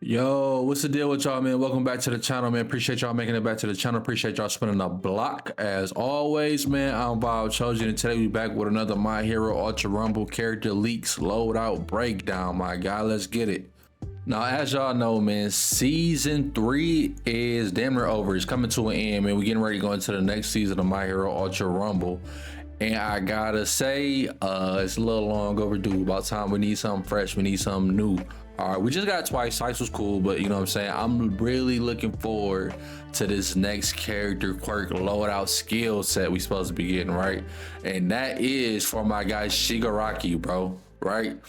Yo, what's the deal with y'all, man? Welcome back to the channel, man. Appreciate y'all making it back to the channel. Appreciate y'all spinning the block. As always, man, I'm Bob Chosen, and today we back with another My Hero Ultra Rumble character leaks loadout breakdown, my guy. Let's get it. Now, as y'all know, man, season 3 is damn near over. It's coming to an end, man. We're getting ready to go into the next season of My Hero Ultra Rumble. And I gotta say, it's a little long overdue. About time we need something fresh. We need something new. All right, we just got twice. Twice was cool, but you know what I'm saying? I'm really looking forward to this next character Quirk loadout skill set we supposed to be getting, right? And that is for my guy Shigaraki, bro, right?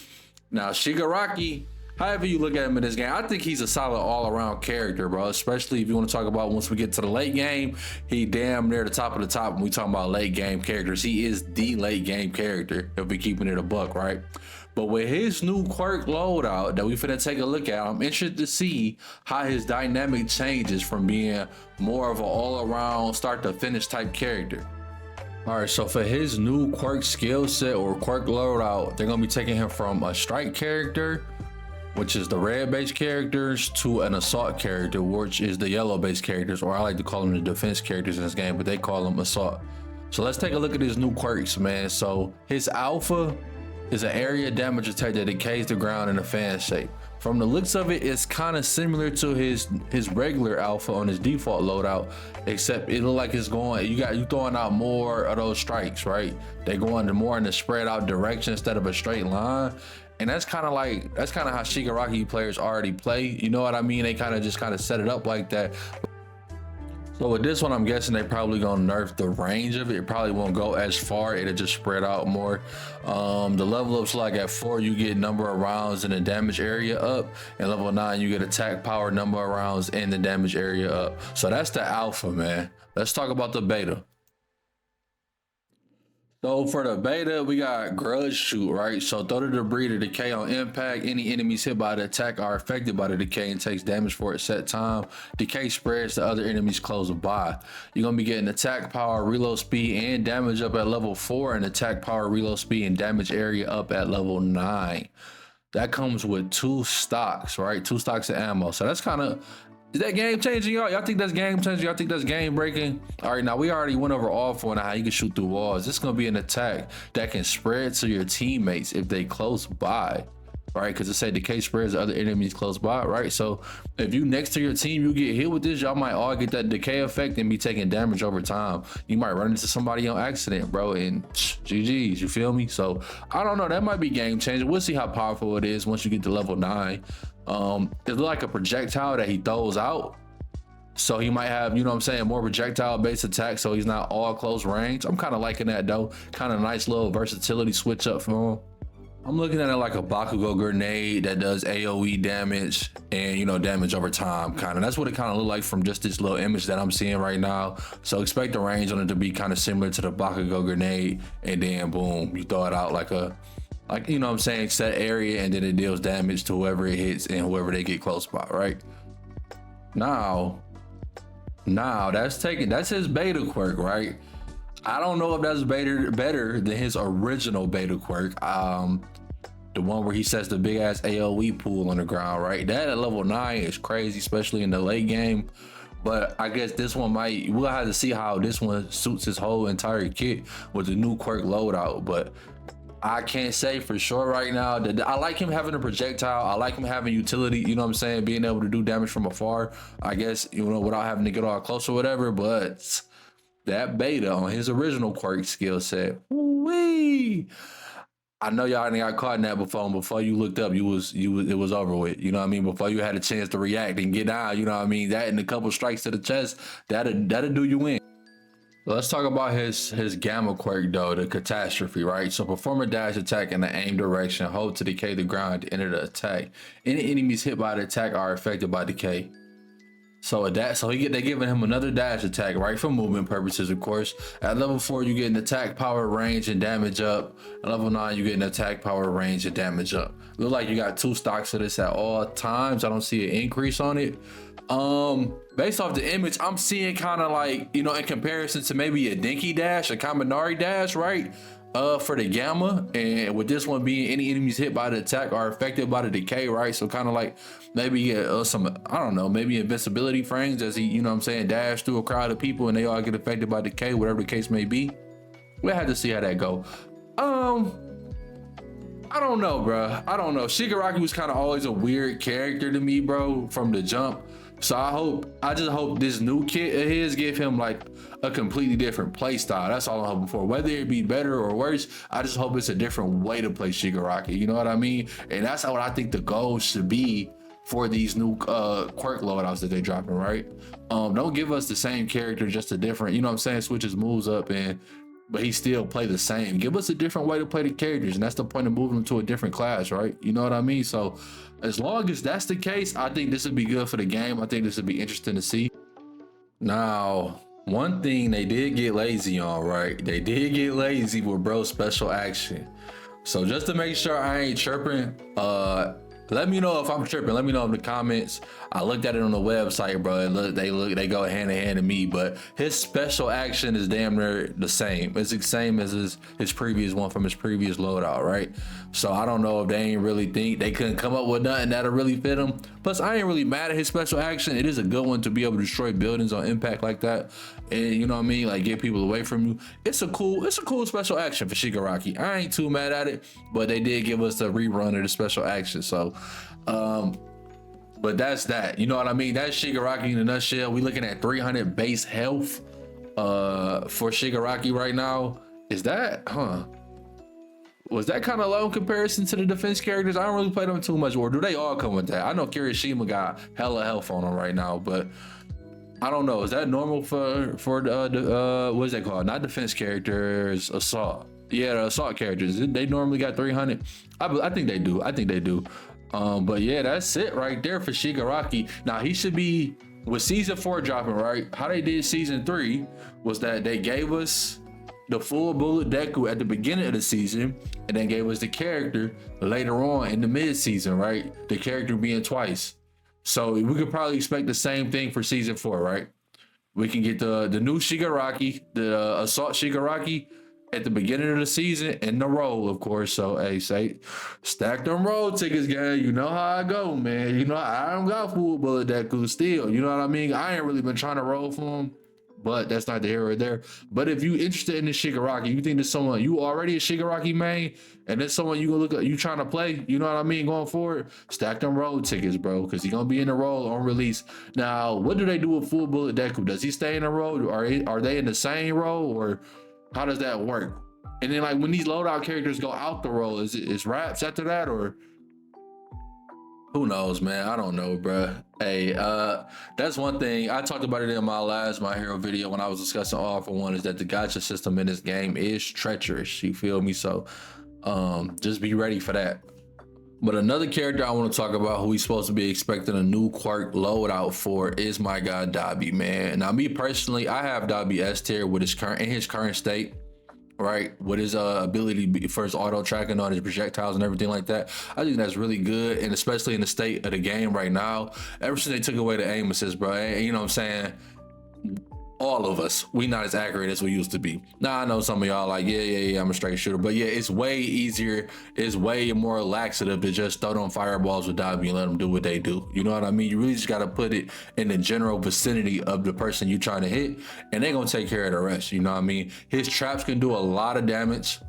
Now, Shigaraki, however you look at him in this game, I think he's a solid all-around character, bro. Especially if you want to talk about once we get to the late game, he damn near the top of the top when we talking about late game characters. He is the late game character if we keeping it a buck, right? But with his new Quirk loadout that we finna take a look at, I'm interested to see how his dynamic changes from being more of an all-around start to finish type character. All right, so for his new Quirk skill set or Quirk loadout, they're gonna be taking him from a strike character, which is the red base characters, to an assault character, which is the yellow base characters, or I like to call them the defense characters in this game, but they call them assault. So let's take a look at his new quirks, man. So his alpha is an area damage attack that decays the ground in a fan shape. From the looks of it, it's kind of similar to his regular alpha on his default loadout, except it look like it's going, you throwing out more of those strikes, right? They going more in the spread out direction instead of a straight line. And that's kind of how Shigaraki players already play. You know what I mean? They kind of set it up like that. So with this one, I'm guessing they probably gonna nerf the range of it. It probably won't go as far. It'll just spread out more. The level ups, like at 4, you get number of rounds in the damage area up, and level 9, you get attack power, number of rounds in the damage area up. So that's the alpha, man. Let's talk about the beta. So for the beta, we got grudge shoot, right? So throw the debris to decay on impact. Any enemies hit by the attack are affected by the decay and takes damage for a set time. Decay spreads to other enemies close by. You're gonna be getting attack power, reload speed, and damage up at level 4, and attack power, reload speed, and damage area up at level 9. That comes with 2 stocks, right? 2 stocks of ammo. So that's kind of, is that game changing, y'all? Y'all think that's game changing? Y'all think that's game breaking? All right, now we already went over all 4 and how you can shoot through walls. This is gonna be an attack that can spread to your teammates if they close by, right? Because it said decay spreads to other enemies close by, right? So if you next to your team, you get hit with this, y'all might all get that decay effect and be taking damage over time. You might run into somebody on accident, bro, and GG's, you feel me? So I don't know, that might be game changing. We'll see how powerful it is once you get to level 9. It's like a projectile that he throws out, so he might have, you know what I'm saying, more projectile based attack, so he's not all close range. I'm kind of liking that though. Kind of nice little versatility switch up for him. I'm looking at it like a Bakugo grenade that does AoE damage and, you know, damage over time. Kind of, that's what it kind of look like from just this little image that I'm seeing right now. So expect the range on it to be kind of similar to the Bakugo grenade, and then boom, you throw it out like you know what I'm saying, set area, and then it deals damage to whoever it hits and whoever they get close by, right? Now that's his beta quirk, right? I don't know if that's better than his original beta quirk, the one where he sets the big ass AoE pool on the ground, right? That at level 9 is crazy, especially in the late game. But I guess this one we'll have to see how this one suits his whole entire kit with the new quirk loadout. But I can't say for sure right now that I like him having a projectile. I like him having utility, you know what I'm saying? Being able to do damage from afar, I guess, you know, without having to get all close or whatever. But that beta on his original quirk skill set, wee. I know y'all ain't got caught in that before. And before you looked up, it was over with. You know what I mean? Before you had a chance to react and get down, you know what I mean? That and a couple strikes to the chest, that'll do you in. Let's talk about his gamma quirk though, the catastrophe, right? So perform a dash attack in the aim direction, hold to decay the ground to enter the attack. Any enemies hit by the attack are affected by decay. So they're giving him another dash attack, right? For movement purposes, of course. At level 4, you get an attack power, range, and damage up. At level 9, you get an attack power, range, and damage up. Look like you got 2 stocks of this at all times. I don't see an increase on it. Based off the image, I'm seeing kind of like, you know, in comparison to maybe a Dinky dash, a Kaminari dash, right? for the gamma, and with this one being any enemies hit by the attack are affected by the decay, right? So kind of like maybe some, I don't know, maybe invincibility frames as he, you know what I'm saying, dash through a crowd of people and they all get affected by decay, whatever the case may be. We'll have to see how that go. I don't know, bro. I don't know. Shigaraki was kind of always a weird character to me, bro, from the jump. So I just hope this new kit of his give him like a completely different play style. That's all I'm hoping for. Whether it be better or worse, I just hope it's a different way to play Shigaraki. You know what I mean? And that's what I think the goal should be for these new quirk loadouts that they dropping, right? Don't give us the same character, just a different, you know what I'm saying, switch his moves up but he still play the same. Give us a different way to play the characters, and that's the point of moving them to a different class, right? You know what I mean? So as long as that's the case, I think this would be good for the game. I think this would be interesting to see. Now, one thing they did get lazy on, right? They did get lazy with bro's special action. So just to make sure I ain't chirping, let me know if I'm tripping. Let me know in the comments. I looked at it on the website, bro. They go hand in hand to me, but his special action is damn near the same. It's the same as his previous one from his previous loadout, right? So I don't know if they ain't really think they couldn't come up with nothing that'll really fit him. Plus, I ain't really mad at his special action. It is a good one to be able to destroy buildings on impact like that, and you know what I mean, like get people away from you. It's a cool special action for Shigaraki. I ain't too mad at it, but they did give us a rerun of the special action. So but that's that, you know what I mean? That's Shigaraki in a nutshell. We looking at 300 base health for Shigaraki right now. Is that was that kind of low in comparison to the defense characters? I don't really play them too much, or do they all come with that? I know Kirishima got hella health on him right now, but I don't know. Is that normal for the what is that called? Not defense characters, assault. Yeah, the assault characters. They normally got 300. I think they do. I think they do. But yeah, that's it right there for Shigaraki. Now he should be with season 4 dropping, right? How they did season 3 was that they gave us the full bullet Deku at the beginning of the season, and then gave us the character later on in the mid-season, right? The character being twice. So we could probably expect the same thing for season 4, right? We can get the new Shigaraki, the assault Shigaraki at the beginning of the season in the roll, of course. So hey, say stack them roll tickets, gang. You know how I go, man. You know I don't got full bullet Deku still. You know what I mean? I ain't really been trying to roll for him, but that's not the here or there. But if you interested in the Shigaraki, you think there's someone you already a Shigaraki main, and there's someone you gonna look at, you trying to play, you know what I mean, going forward, stack them roll tickets, bro, because he's gonna be in the roll on release. Now, what do they do with full bullet Deku? Does he stay in the roll? Are they in the same roll, or how does that work? And then like when these loadout characters go out the roll, is raps after that, or who knows, man? I don't know, bro. Hey, that's one thing I talked about it in my last My Hero video when I was discussing All for One, is that the gacha system in this game is treacherous. You feel me? So just be ready for that. But another character I want to talk about who we supposed to be expecting a new quirk loadout for is my guy Dabi, man. Now me personally, I have Dabi S tier with his current state, right? With his ability for his auto tracking on his projectiles and everything like that. I think that's really good, and especially in the state of the game right now. Ever since they took away the aim assist, bro, you know what I'm saying? All of us, we not as accurate as we used to be. Now I know some of y'all like, yeah, I'm a straight shooter, but yeah, it's way easier, it's way more laxative to just throw them fireballs with Dabi and let them do what they do. You know what I mean? You really just got to put it in the general vicinity of the person you trying to hit, and they gonna take care of the rest. You know what I mean? His traps can do a lot of damage,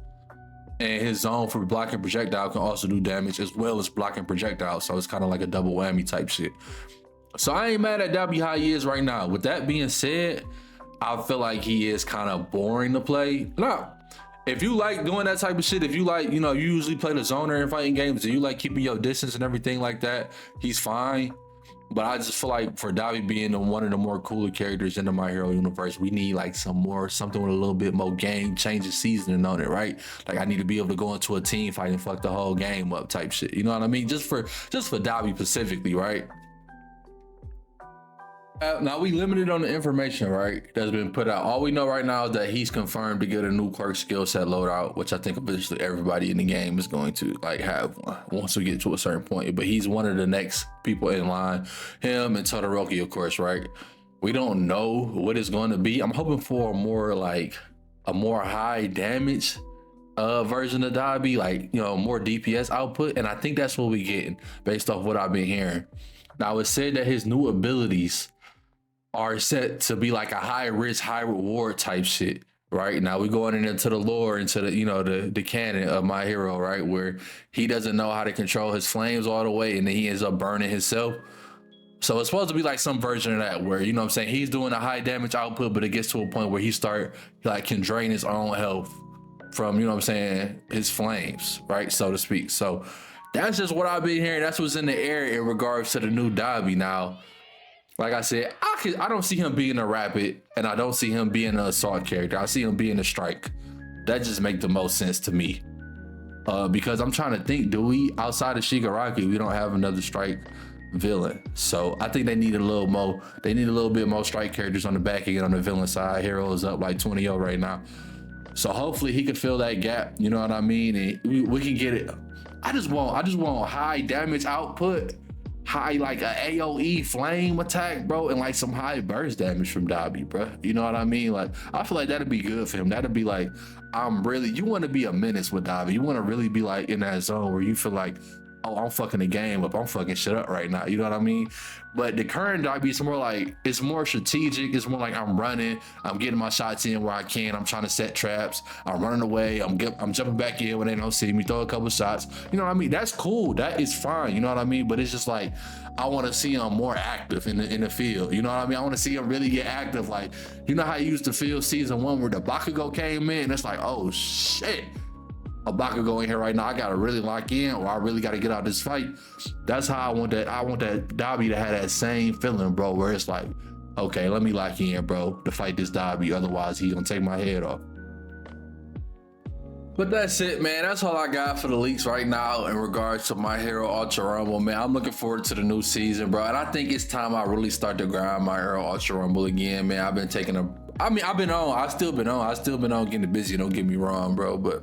and his zone for blocking projectile can also do damage as well as blocking projectile. So it's kind of like a double whammy type shit. So I ain't mad at Dabi how he is right now. With that being said, I feel like he is kind of boring to play. Now, if you like doing that type of shit, if you like, you know, you usually play the zoner in fighting games and you like keeping your distance and everything like that, he's fine. But I just feel like for Dabi being one of the more cooler characters in the My Hero universe, we need like something with a little bit more game changing seasoning on it, right? Like I need to be able to go into a team fight and fuck the whole game up type shit. You know what I mean? Just for Dabi specifically, right? Now we limited on the information, right, that's been put out. All we know right now is that he's confirmed to get a new quirk skill set loadout, which I think eventually everybody in the game is going to like have one once we get to a certain point. But he's one of the next people in line, him and Todoroki, of course, right? We don't know what it's going to be. I'm hoping for a more high damage version of Dabi, like, you know, more DPS output, and I think that's what we getting based off what I've been hearing. Now it's said that his new abilities are set to be like a high risk, high reward type shit. Right now, we going into the lore, into the, you know, the canon of my hero, right, where he doesn't know how to control his flames all the way, and then he ends up burning himself. So it's supposed to be like some version of that, where, you know what I'm saying, he's doing a high damage output, but it gets to a point where he can drain his own health from, you know what I'm saying, his flames, right, so to speak. So that's just what I've been hearing. That's what's in the air in regards to the new Dabi. Now, like I said, I don't see him being a rapid, and I don't see him being an assault character. I see him being a strike. That just makes the most sense to me. Because I'm trying to think, do we, outside of Shigaraki, we don't have another strike villain. So I think they need a little more, they need a little bit more strike characters on the back end on the villain side. Hero is up like 20-0 right now. So hopefully he can fill that gap, you know what I mean? And we can get it. I just want high damage output, high like a AoE flame attack, bro, and like some high burst damage from Dabi, bro. You know what I mean? Like, I feel like that'd be good for him. That'd be like, you want to be a menace with Dabi. You want to really be like in that zone where you feel like, oh, I'm fucking the game up. I'm fucking shit up right now. You know what I mean? But the current Dabi is more like, it's more strategic. It's more like I'm running, I'm getting my shots in where I can. I'm trying to set traps. I'm running away. I'm jumping back in when they don't see me. Throw a couple shots. You know what I mean? That's cool. That is fine. You know what I mean? But it's just like, I want to see him more active in the field. You know what I mean? I want to see him really get active. Like, you know how you used to feel season 1 where the Bakugo came in? It's like, oh shit, a Bakugo in here right now. I gotta really lock in, or I really gotta get out this fight. That's how I want that. I want that Dabi to have that same feeling, bro, where it's like, okay, let me lock in, bro, to fight this Dabi. Otherwise, he gonna take my head off. But that's it, man. That's all I got for the leaks right now in regards to My Hero Ultra Rumble, man. I'm looking forward to the new season, bro. And I think it's time I really start to grind My Hero Ultra Rumble again, man. I've been taking I've been on. I still been on getting busy, don't get me wrong, bro. But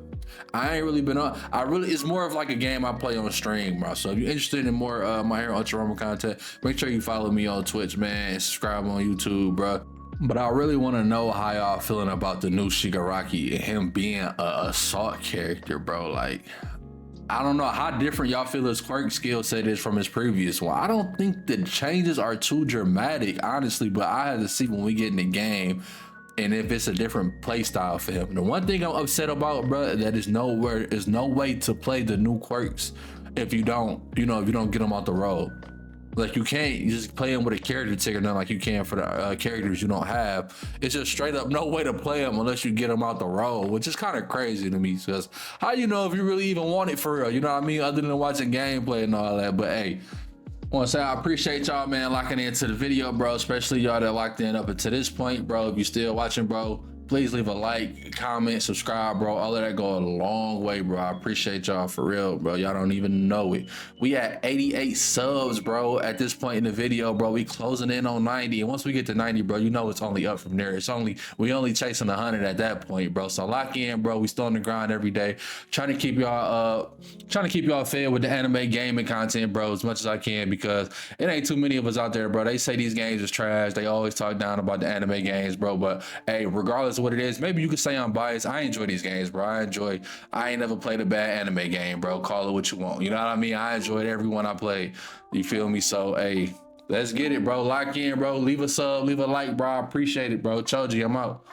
I ain't really been on. It's more of like a game I play on stream, bro. So if you're interested in more My Hero Ultra Rumble content, make sure you follow me on Twitch, man, and subscribe on YouTube, bro. But I really want to know how y'all feeling about the new Shigaraki and him being a assault character, bro. Like, I don't know how different y'all feel his Quirk skill set is from his previous one. I don't think the changes are too dramatic, honestly, but I have to see when we get in the game and if it's a different play style for him. The one thing I'm upset about, bro, that is no way to play the new Quirks if you don't get them out the road. Like, you can't just play him with a character ticker, nothing like you can for the characters you don't have. It's just straight up no way to play him unless you get him out the road, which is kind of crazy to me. Because how you know if you really even want it for real? You know what I mean? Other than watching gameplay and all that. But hey, I want to say I appreciate y'all, man, locking into the video, bro. Especially y'all that locked in up until this point, bro. If you still watching, bro, please leave a like, comment, subscribe, bro. All of that go a long way, bro. I appreciate y'all for real, bro. Y'all don't even know it. We at 88 subs, bro, at this point in the video, bro. We closing in on 90. And once we get to 90, bro, you know it's only up from there. We only chasing 100 at that point, bro. So lock in, bro. We still on the grind every day. Trying to keep y'all fed with the anime gaming content, bro, as much as I can, because it ain't too many of us out there, bro. They say these games is trash. They always talk down about the anime games, bro. But hey, regardless what it is, maybe you could say I'm biased. I enjoy these games, bro. I ain't never played a bad anime game, bro. Call it what you want, you know what I mean? I enjoyed every one I played, you feel me? So hey, let's get it, bro. Lock in, bro. Leave a sub, leave a like, bro. I appreciate it, bro. Choji, I'm out.